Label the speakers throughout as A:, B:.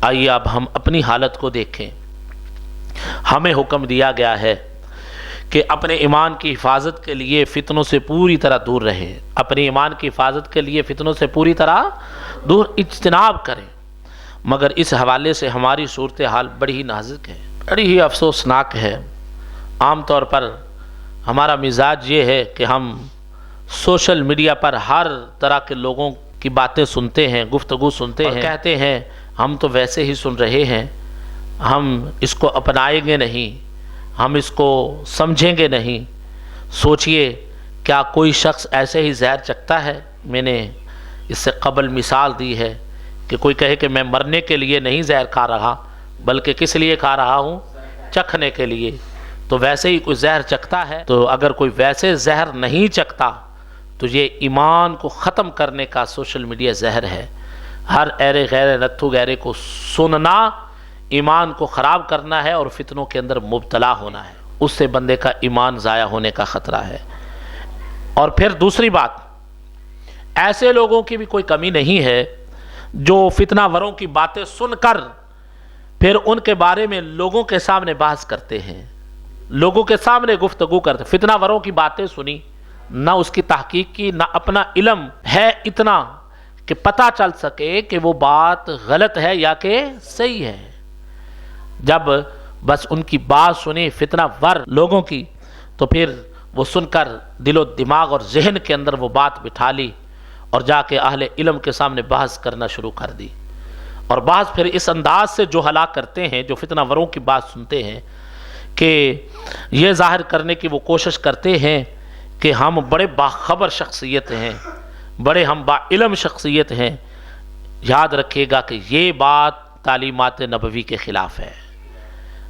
A: آئیے اب ہم اپنی حالت کو دیکھیں۔ ہمیں حکم دیا گیا ہے کہ اپنے ایمان کی حفاظت کے لیے فتنوں سے پوری طرح دور رہیں، اپنے ایمان کی حفاظت کے لیے فتنوں سے پوری طرح دور اجتناب کریں۔ مگر اس حوالے سے ہماری صورتحال بڑی ہی نازک ہے، بڑی ہی افسوسناک ہے۔ عام طور پر ہمارا مزاج یہ ہے کہ ہم سوشل میڈیا پر ہر طرح کے لوگوں کی باتیں سنتے ہیں، گفتگو سنتے ہیں، اور کہتے ہیں ہم تو ویسے ہی سن رہے ہیں، ہم اس کو اپنائیں گے نہیں، ہم اس کو سمجھیں گے نہیں۔ سوچئے کیا کوئی شخص ایسے ہی زہر چکھتا ہے؟ میں نے اس سے قبل مثال دی ہے کہ کوئی کہے کہ میں مرنے کے لیے نہیں زہر کھا رہا بلکہ کس لیے کھا رہا ہوں؟ چکھنے کے لیے۔ تو ویسے ہی کوئی زہر چکھتا ہے، تو اگر کوئی ویسے زہر نہیں چکھتا تو یہ ایمان کو ختم کرنے کا سوشل میڈیا زہر ہے۔ ہر ایرے غیر نتھو غیرے کو سننا ایمان کو خراب کرنا ہے اور فتنوں کے اندر مبتلا ہونا ہے، اس سے بندے کا ایمان ضائع ہونے کا خطرہ ہے۔ اور پھر دوسری بات، ایسے لوگوں کی بھی کوئی کمی نہیں ہے جو فتنہ وروں کی باتیں سن کر پھر ان کے بارے میں لوگوں کے سامنے بحث کرتے ہیں، لوگوں کے سامنے گفتگو کرتے ہیں۔ فتنہ وروں کی باتیں سنی، نہ اس کی تحقیق کی، نہ اپنا علم ہے اتنا کہ پتہ چل سکے کہ وہ بات غلط ہے یا کہ صحیح ہے۔ جب بس ان کی بات سنی فتنہ ور لوگوں کی، تو پھر وہ سن کر دل و دماغ اور ذہن کے اندر وہ بات بٹھا لی اور جا کے اہل علم کے سامنے بحث کرنا شروع کر دی۔ اور بعض پھر اس انداز سے جو ہلاک کرتے ہیں، جو فتنہ وروں کی بات سنتے ہیں، کہ یہ ظاہر کرنے کی وہ کوشش کرتے ہیں کہ ہم بڑے باخبر شخصیت ہیں، بڑے ہم با علم شخصیت ہیں۔ یاد رکھیے گا کہ یہ بات تعلیمات نبوی کے خلاف ہے،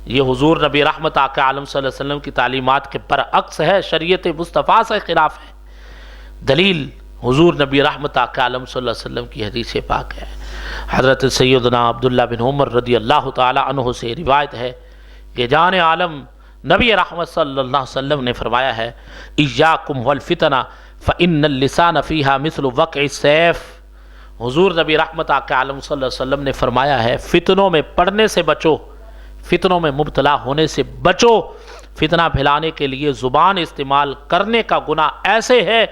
A: یہ حضور نبی رحمت آقا عالم صلی اللہ علیہ وسلم کی تعلیمات کے برعکس ہے، شریعت مصطفیٰ سے خلاف ہے۔ دلیل حضور نبی رحمت آقا عالم صلی اللہ علیہ وسلم کی حدیث پاک ہے۔ حضرت سیدنا عبداللہ بن عمر رضی اللہ تعالی عنہ سے روایت ہے کہ جان عالم نبی رحمت صلی اللہ علیہ وسلم نے فرمایا ہے، ایاکم والفتنہ فإن اللسان فیہا مثل وقع السیف۔ حضور نبی رحمت آقا عالم صلی اللہ علیہ وسلم نے فرمایا ہے، فتنوں میں پڑنے سے بچو، فتنوں میں مبتلا ہونے سے بچو۔ فتنہ پھیلانے کے لیے زبان استعمال کرنے کا گناہ ایسے ہے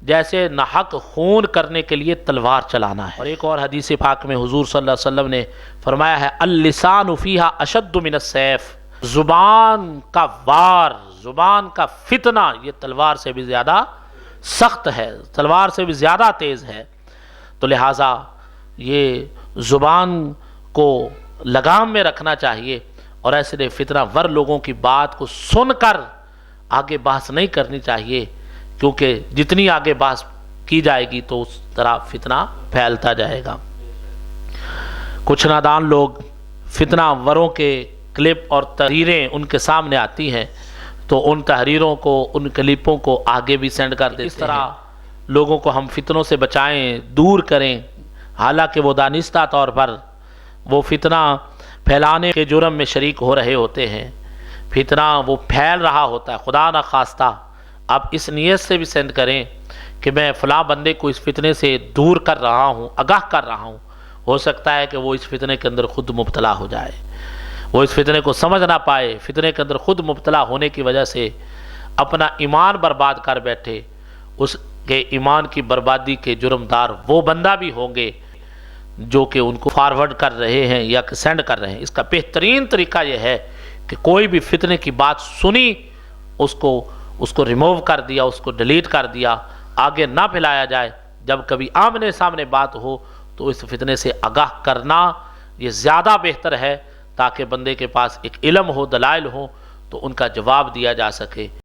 A: جیسے ناحق خون کرنے کے لیے تلوار چلانا ہے۔ اور ایک اور حدیث پاک میں حضور صلی اللہ علیہ وسلم نے فرمایا ہے، اللسان فیہا اشد من السیف۔ زبان کا وار، زبان کا فتنہ یہ تلوار سے بھی زیادہ سخت ہے، تلوار سے بھی زیادہ تیز ہے۔ تو لہٰذا یہ زبان کو لگام میں رکھنا چاہیے، اور ایسے فتنہ ور لوگوں کی بات کو سن کر آگے بحث نہیں کرنی چاہیے، کیونکہ جتنی آگے بحث کی جائے گی تو اس طرح فتنہ پھیلتا جائے گا۔ کچھ نادان لوگ فتنہ وروں کے کلپ اور تحریریں ان کے سامنے آتی ہیں تو ان تحریروں کو، ان کلپوں کو آگے بھی سینڈ کر دیتے ہیں۔ اس طرح لوگوں کو ہم فتنوں سے بچائیں، دور کریں، حالانکہ وہ دانستہ طور پر وہ فتنہ پھیلانے کے جرم میں شریک ہو رہے ہوتے ہیں، فتنہ وہ پھیل رہا ہوتا ہے۔ خدا نہ خواستہ آپ اس نیت سے بھی سینڈ کریں کہ میں فلاں بندے کو اس فتنے سے دور کر رہا ہوں، آگاہ کر رہا ہوں، ہو سکتا ہے کہ وہ اس فتنے کے اندر خود مبتلا ہو جائے، وہ اس فتنے کو سمجھ نہ پائے، فتنے کے اندر خود مبتلا ہونے کی وجہ سے اپنا ایمان برباد کر بیٹھے۔ اس کے ایمان کی بربادی کے جرمدار وہ بندہ بھی ہوں گے جو کہ ان کو فارورڈ کر رہے ہیں یا سینڈ کر رہے ہیں۔ اس کا بہترین طریقہ یہ ہے کہ کوئی بھی فتنے کی بات سنی، اس کو ریموو کر دیا، اس کو ڈیلیٹ کر دیا، آگے نہ پھیلایا جائے۔ جب کبھی آمنے سامنے بات ہو تو اس فتنے سے آگاہ کرنا یہ زیادہ بہتر ہے، تاکہ بندے کے پاس ایک علم ہو، دلائل ہو، تو ان کا جواب دیا جا سکے۔